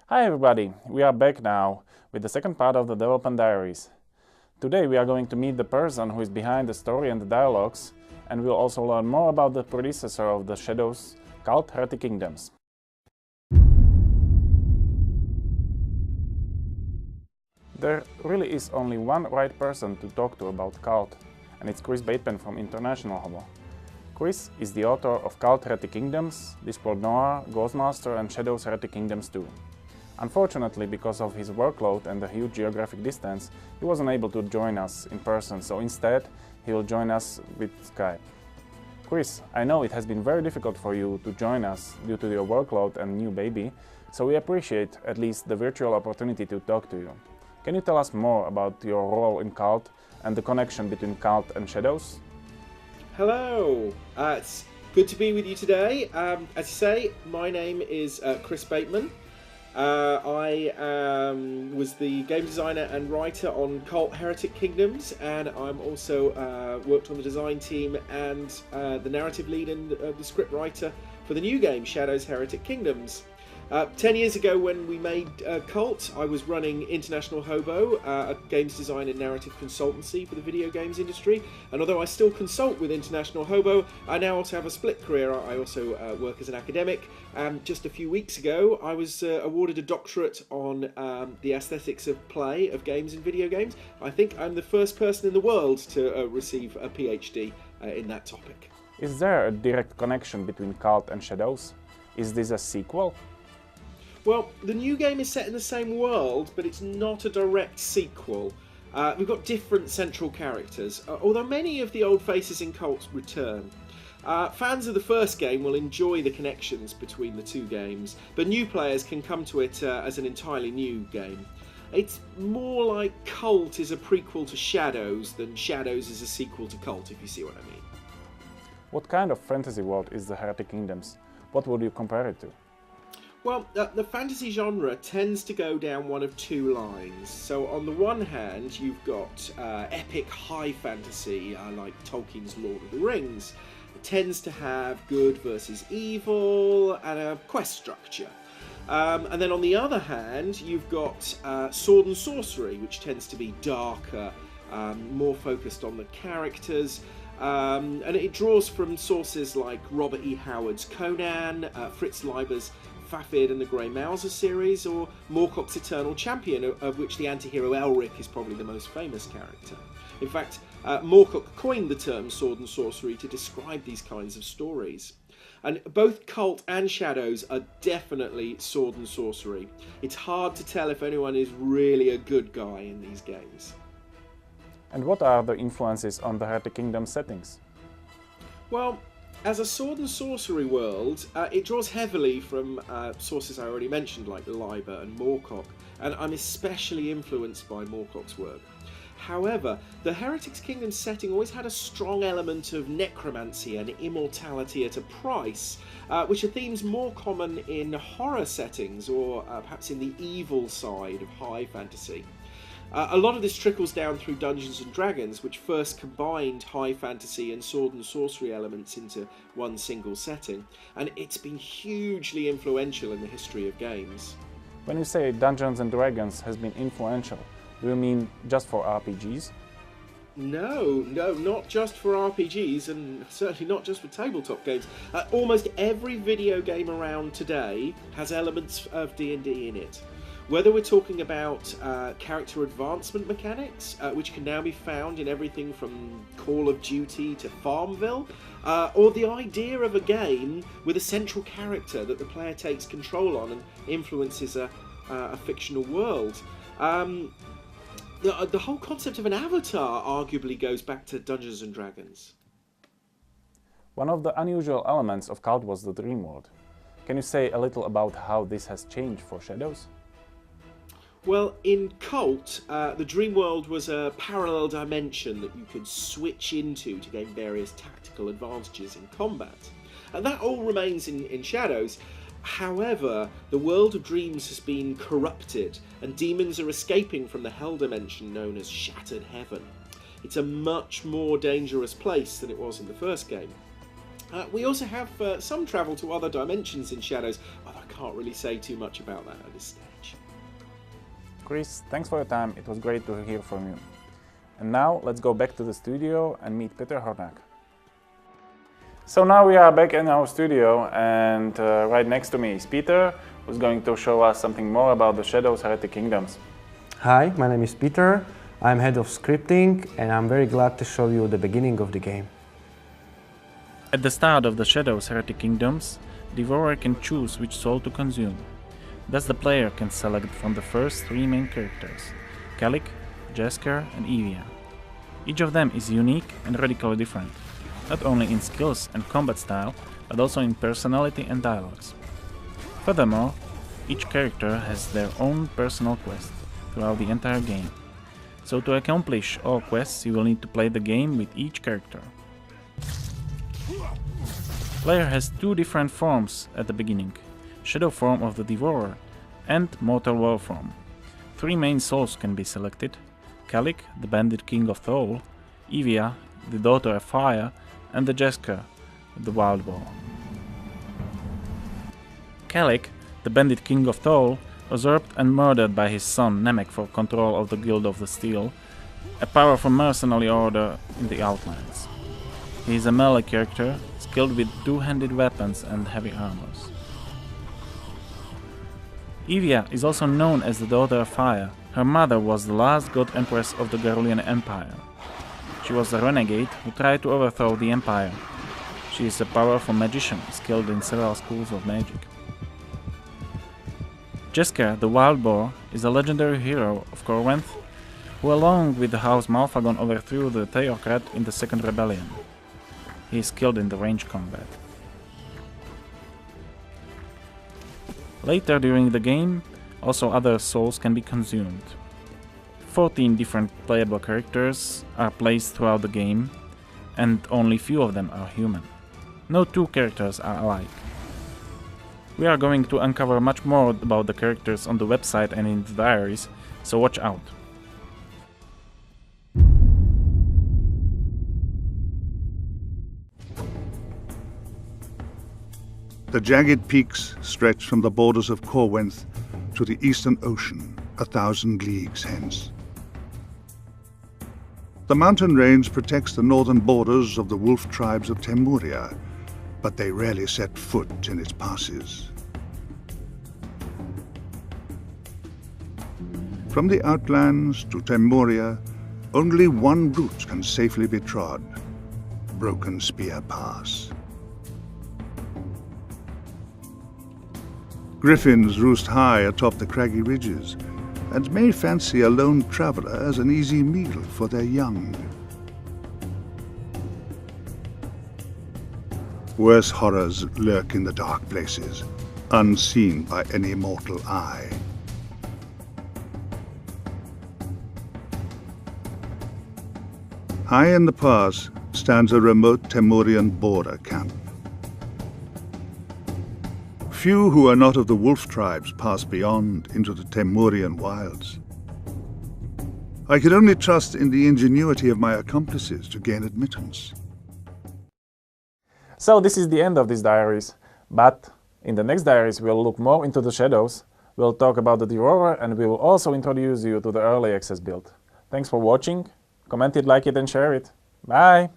Hi everybody, we are back now with the second part of the Development Diaries. Today we are going to meet the person who is behind the story and the dialogues, and we'll also learn more about the predecessor of the Shadows, called Heretic Kingdoms. There really is only one right person to talk to about Cult, and it's Chris Bateman from International Hobo. Chris is the author of Cult Heretic Kingdoms, Discworld Noir, Ghostmaster and Shadows Heretic Kingdoms 2. Unfortunately, because of his workload and the huge geographic distance, he wasn't able to join us in person, so instead he will join us with Skype. Chris, I know it has been very difficult for you to join us due to your workload and new baby, so we appreciate at least the virtual opportunity to talk to you. Can you tell us more about your role in Cult and the connection between Cult and Shadows? Hello, it's good to be with you today. As you say, my name is Chris Bateman. I was the game designer and writer on Cult Heretic Kingdoms, and I'm also worked on the design team and the narrative lead and the script writer for the new game, Shadows Heretic Kingdoms. 10 years ago when we made Cult, I was running International Hobo, a games design and narrative consultancy for the video games industry, and although I still consult with International Hobo, I now also have a split career. I also work as an academic, and just a few weeks ago I was awarded a doctorate on the aesthetics of play of games and video games. I think I'm the first person in the world to receive a PhD in that topic. Is there a direct connection between Cult and Shadows? Is this a sequel? Well, the new game is set in the same world, but it's not a direct sequel. We've got different central characters, although many of the old faces in Cult return. Fans of the first game will enjoy the connections between the two games, but new players can come to it as an entirely new game. It's more like Cult is a prequel to Shadows than Shadows is a sequel to Cult, if you see what I mean. What kind of fantasy world is the Heretic Kingdoms? What would you compare it to? Well, the fantasy genre tends to go down one of two lines. So on the one hand, you've got epic high fantasy, like Tolkien's Lord of the Rings. It tends to have good versus evil and a quest structure. And then on the other hand, you've got sword and sorcery, which tends to be darker, more focused on the characters. And it draws from sources like Robert E. Howard's Conan, Fritz Leiber's Fafnir and the Grey Mouser series, or Moorcock's Eternal Champion, of which the anti-hero Elric is probably the most famous character. In fact, Moorcock coined the term sword and sorcery to describe these kinds of stories. And both Cult and Shadows are definitely sword and sorcery. It's hard to tell if anyone is really a good guy in these games. And what are the influences on the Heretic Kingdom settings? Well, as a sword and sorcery world, it draws heavily from sources I already mentioned, like Leiber and Moorcock, and I'm especially influenced by Moorcock's work. However, the Heretic's Kingdom setting always had a strong element of necromancy and immortality at a price, which are themes more common in horror settings or perhaps in the evil side of high fantasy. A lot of this trickles down through Dungeons & Dragons, which first combined high fantasy and sword and sorcery elements into one single setting, and it's been hugely influential in the history of games. When you say Dungeons & Dragons has been influential, do you mean just for RPGs? No, not just for RPGs, and certainly not just for tabletop games. Almost every video game around today has elements of D&D in it. Whether we're talking about character advancement mechanics, which can now be found in everything from Call of Duty to Farmville, or the idea of a game with a central character that the player takes control on and influences a fictional world. The whole concept of an avatar arguably goes back to Dungeons & Dragons. One of the unusual elements of Cult was the dream world. Can you say a little about how this has changed for Shadows? Well, in Cult, the dream world was a parallel dimension that you could switch into to gain various tactical advantages in combat. And that all remains in Shadows. However, the world of dreams has been corrupted, and demons are escaping from the hell dimension known as Shattered Heaven. It's a much more dangerous place than it was in the first game. We also have some travel to other dimensions in Shadows, although I can't really say too much about that at this stage. Chris, thanks for your time, it was great to hear from you. And now let's go back to the studio and meet Peter Hornak. So now we are back in our studio, and right next to me is Peter, who's going to show us something more about the Shadows Heretic Kingdoms. Hi, my name is Peter. I'm head of scripting, and I'm very glad to show you the beginning of the game. At the start of the Shadows Heretic Kingdoms, the Devourer can choose which soul to consume. Thus the player can select from the first three main characters, Kalik, Jasker and Evia. Each of them is unique and radically different, not only in skills and combat style, but also in personality and dialogues. Furthermore, each character has their own personal quest throughout the entire game. So to accomplish all quests, you will need to play the game with each character. Player has two different forms at the beginning, Shadow form of the Devourer and Mortal War form. Three main souls can be selected, Kalik, the Bandit King of Thole, Evia, the Daughter of Fire, and the Jasker, the Wild Boar. Kalik, the Bandit King of Thole, was usurped and murdered by his son Namek for control of the Guild of the Steel, a powerful mercenary order in the Outlands. He is a melee character, skilled with two-handed weapons and heavy armors. Evia is also known as the Daughter of Fire. Her mother was the last god empress of the Garulian Empire. She was a renegade who tried to overthrow the empire. She is a powerful magician, skilled in several schools of magic. Jasker, the Wild Boar, is a legendary hero of Corwenthe, who along with the House Malphagon overthrew the Theocrat in the Second Rebellion. He is skilled in the range combat. Later during the game, also other souls can be consumed. 14 different playable characters are placed throughout the game, and only few of them are human. No two characters are alike. We are going to uncover much more about the characters on the website and in the diaries, so watch out. The jagged peaks stretch from the borders of Corwenthe to the eastern ocean, 1,000 leagues hence. The mountain range protects the northern borders of the wolf tribes of Temuria, but they rarely set foot in its passes. From the outlands to Temuria, only one route can safely be trod: Broken Spear Pass. Griffins roost high atop the craggy ridges, and may fancy a lone traveler as an easy meal for their young. Worse horrors lurk in the dark places, unseen by any mortal eye. High in the pass stands a remote Temurian border camp. Few who are not of the wolf tribes pass beyond into the Temurian wilds. I could only trust in the ingenuity of my accomplices to gain admittance. So this is the end of these diaries, but in the next diaries we'll look more into the Shadows, we'll talk about the Devourer, and we will also introduce you to the early access build. Thanks for watching, comment it, like it and share it. Bye!